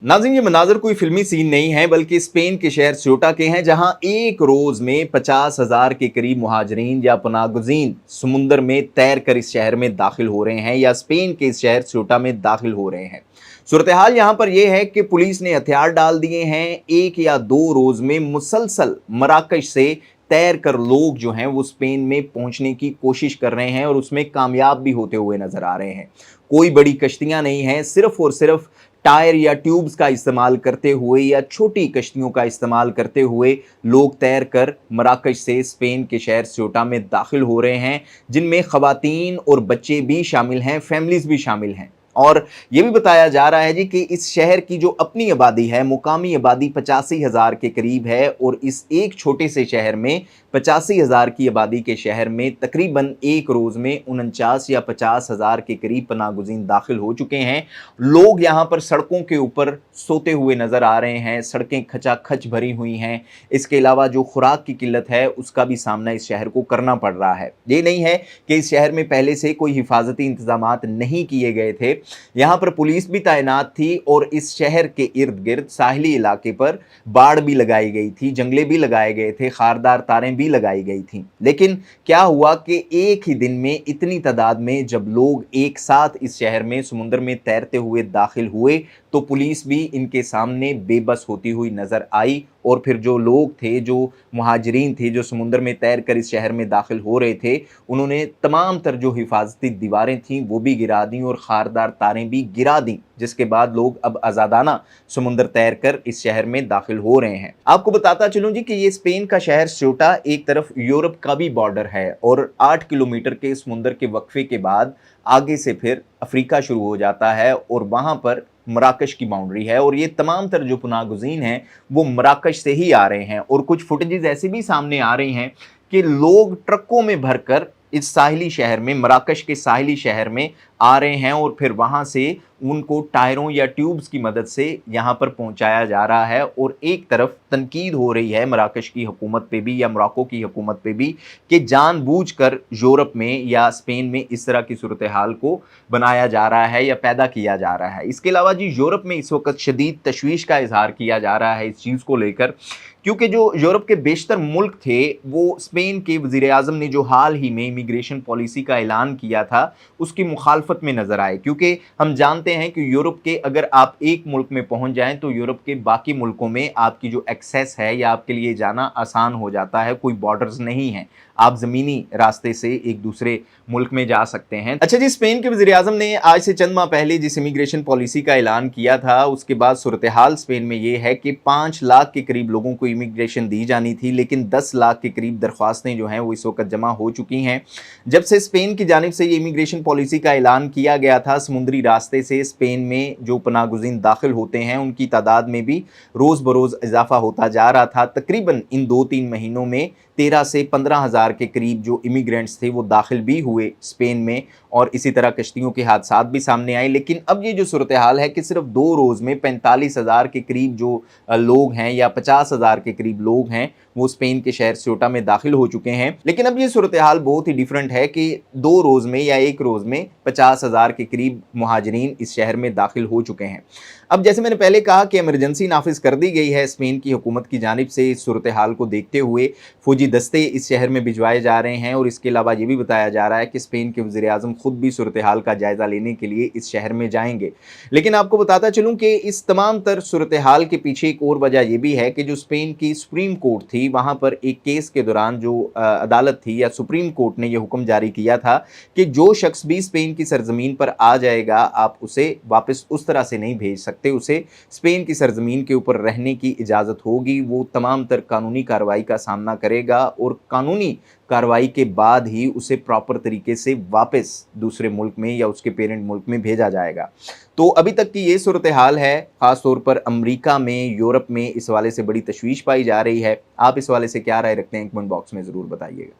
नाज़रीन, ये मनाज़र कोई फिल्मी सीन नहीं है बल्कि स्पेन के शहर स्योटा के हैं, जहां एक रोज में 50,000 के करीब मुहाजिरीन या पनाहगज़ीन समुंदर में तैर कर इस शहर में दाखिल हो रहे हैं या स्पेन के इस शहर स्योटा में दाखिल हो रहे हैं। सूरत हाल यहाँ पर यह है कि पुलिस ने हथियार डाल दिए हैं। एक या दो रोज में मुसलसल मराकश से तैर कर लोग जो हैं वो स्पेन में पहुंचने की कोशिश कर रहे हैं और उसमें कामयाब भी होते हुए नजर आ रहे हैं। कोई बड़ी कश्तियां नहीं हैं, सिर्फ और सिर्फ टायर या ट्यूब्स का इस्तेमाल करते हुए या छोटी कश्तियों का इस्तेमाल करते हुए लोग तैर कर मराकश से स्पेन के शहर स्योटा में दाखिल हो रहे हैं, जिनमें ख़वातीन और बच्चे भी शामिल हैं, फैमिलीज भी शामिल हैं। और ये भी बताया जा रहा है जी कि इस शहर की जो अपनी आबादी है, मुकामी आबादी 85,000 के करीब है और इस एक छोटे से शहर में 85,000 की आबादी के शहर में तकरीबन एक रोज़ में 49 या 50,000 के करीब पनाहगज़ीन दाखिल हो चुके हैं। लोग यहाँ पर सड़कों के ऊपर सोते हुए नज़र आ रहे हैं, सड़कें खचाखच भरी हुई हैं। इसके अलावा जो खुराक की किल्लत है उसका भी सामना इस शहर को करना पड़ रहा है। ये नहीं है कि इस शहर में पहले से कोई हिफाजती इंतजामात नहीं किए गए थे। यहाँ पर पुलिस भी तैनात थी और इस शहर के इर्द गिर्द साहिली इलाके पर बाड़ भी लगाई गई थी, जंगले भी लगाए गए थे, खारदार तारें भी लगाई गई थी। लेकिन क्या हुआ कि एक ही दिन में इतनी तादाद में जब लोग एक साथ इस शहर में समुद्र में तैरते हुए दाखिल हुए तो पुलिस भी इनके सामने बेबस होती हुई नजर आई और फिर जो लोग थे, जो मुहाजिरीन थे, जो समुद्र में तैर कर इस शहर में दाखिल हो रहे थे, उन्होंने तमाम तर जो हिफाजती दीवारें थीं वो भी गिरा दी और खारदार तारें भी गिरा दी, जिसके बाद लोग अब आज़ादाना समुद्र तैर कर इस शहर में दाखिल हो रहे हैं। आपको बताता चलूं जी कि ये स्पेन का शहर स्योटा एक तरफ यूरोप का भी बॉर्डर है और 8 किलोमीटर के समुद्र के वक्फे के बाद आगे से फिर अफ्रीका शुरू हो जाता है और वहां पर मराकश की बाउंड्री है और ये तमाम तर जो पनाहगज़ीन हैं वो मराकश से ही आ रहे हैं। और कुछ फुटेजेस ऐसे भी सामने आ रही हैं कि लोग ट्रकों में भरकर इस साहिली शहर में, मराकश के साहिली शहर में आ रहे हैं और फिर वहाँ से उनको टायरों या ट्यूब्स की मदद से यहाँ पर पहुँचाया जा रहा है। और एक तरफ तनकीद हो रही है मराकश की हुकूमत पे भी या मोरक्को की हुकूमत पे भी कि जानबूझकर यूरोप में या स्पेन में इस तरह की सूरत हाल को बनाया जा रहा है या पैदा किया जा रहा है। इसके अलावा जी यूरोप में इस वक्त शदीद तशवीश का इजहार किया जा रहा है इस चीज़ को लेकर, क्योंकि जो यूरोप के बेशतर मुल्क थे वो स्पेन के वज़ीर आज़म ने जो हाल ही में इमिग्रेशन पॉलिसी का ऐलान किया था उसकी मुखालफत में नज़र आए। क्योंकि हम जानते हैं कि यूरोप के अगर आप एक मुल्क में पहुंच जाएं तो यूरोप के बाकी मुल्कों में आपकी जो एक्सेस है या आपके लिए जाना आसान हो जाता है, कोई बॉर्डर्स नहीं हैं, आप ज़मीनी रास्ते से एक दूसरे मुल्क में जा सकते हैं। अच्छा जी, स्पेन के वज़ीर आज़म ने आज से चंद माह पहले जिस इमिग्रेशन पॉलिसी का ऐलान किया था उसके बाद सूरत हाल स्पेन में ये है कि 5 लाख के करीब लोगों को इमिग्रेशन दी जानी थी, लेकिन 10 लाख के करीब दरख्वास्तें जो हैं वो इस वक्त जमा हो चुकी हैं। जब से स्पेन की जानिब से ये इमिग्रेशन पॉलिसी का ऐलान किया गया था, समुद्री रास्ते से स्पेन में जो पनाहगज़ीन दाखिल होते हैं उनकी तादाद में भी रोज़ बरोज़ इजाफा होता जा रहा था। तकरीबन इन 2-3 महीनों में 13 से 15,000 के करीब जो इमिग्रेंट्स थे वो दाखिल भी हुए स्पेन में और इसी तरह कश्तियों के हादसात भी सामने आए। लेकिन अब ये जो सूरत हाल है कि सिर्फ 2 रोज़ में 45,000 के करीब जो लोग हैं या 50,000 के करीब लोग हैं वो स्पेन के शहर स्योटा में दाखिल हो चुके हैं। लेकिन अब ये सूरत हाल बहुत ही डिफरेंट है कि 2 रोज़ में या एक रोज़ में 50,000 के करीब मुहाजिरीन इस शहर में दाखिल हो चुके हैं। अब जैसे मैंने पहले कहा कि इमरजेंसी नाफिज कर दी गई है स्पेन की हुकूमत की जानिब से। इस सूरत हाल को देखते हुए फौजी दस्ते इस शहर में भिजवाए जा रहे हैं और इसके अलावा ये भी बताया जा रहा है कि स्पेन के वज़ीर आज़म खुद भी सूरत हाल का जायज़ा लेने के लिए इस शहर में जाएंगे। लेकिन आपको बताता चलूँ कि इस तमाम तर सूरत हाल के पीछे एक और वजह यह भी है कि जो स्पेन की सुप्रीम कोर्ट थी वहाँ पर एक केस के दौरान जो अदालत थी या सुप्रीम कोर्ट ने यह हुक्म जारी किया था कि जो शख्स भी स्पेन की सरजमीन पर आ जाएगा आप उसे वापस उस तरह से नहीं भेज सकते, उसे स्पेन की सरजमीन के ऊपर रहने की इजाज़त होगी, वो तमाम तर कानूनी कार्रवाई का सामना करेगा और कानूनी कार्रवाई के बाद ही उसे प्रॉपर तरीके से वापस दूसरे मुल्क में या उसके पेरेंट मुल्क में भेजा जाएगा। तो अभी तक की ये सूरत हाल है, ख़ास तौर पर अमेरिका में, यूरोप में इस हवाले से बड़ी तशवीश पाई जा रही है। आप इस हवाले से क्या राय रखते हैं, कमेंट बॉक्स में ज़रूर बताइएगा।